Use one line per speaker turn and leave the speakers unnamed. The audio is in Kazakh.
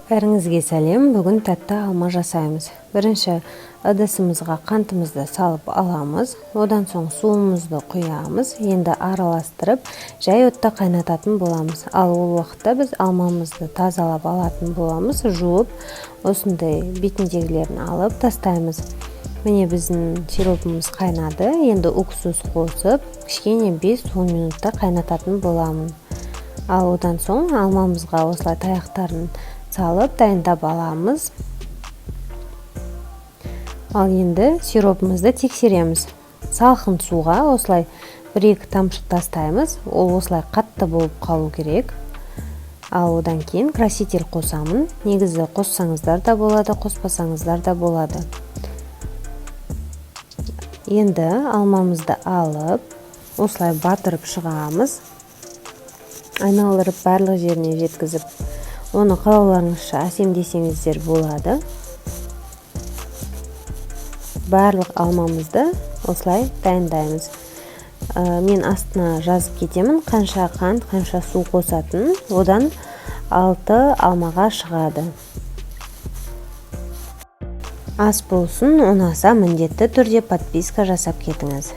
Бәріңізге сәлем. Бүгін тәтті алма жасаймыз. Бірінші ыдысымызға қантымызды салып аламыз. Одан соң суымызды құямыз. Енді араластырып, жай отта қайнататын боламыз. Ал ол уақытта біз алмамызды тазалап алатын боламыз. Жуып, осындай бетіндегілерін алып тастаймыз. Міне біздің сиропымыз қайнады. Енді уксус қосып, кішкене 5-10 минутта қайнататын боламын. Ал одан соң алмамызға осылай таяқтарын салып дайындап аламыз. Ал енді сиропымызды тексереміз. Салқын суға осылай 1-2 тамшы тастаймыз. Ол осылай қатты болып қалу керек. Ал одан кейін краситель қосамын. Негізі қоссаңыздар да болады, қоспасаңыздар да болады. Енді алмамызды алып, осылай батырып шығамыз. Айналдырып барлық жеріне жеткізіп, оны қалауларыңызша әсемдесеңіздер болады. Барлық алмамызды осылай дайындаймыз. Мен астына жазып кетемін, қанша қант, қанша су қосатын. Одан 6 алмаға шығады. Ас болсын, ұнаса міндетті түрде подписка жасап кетіңіз.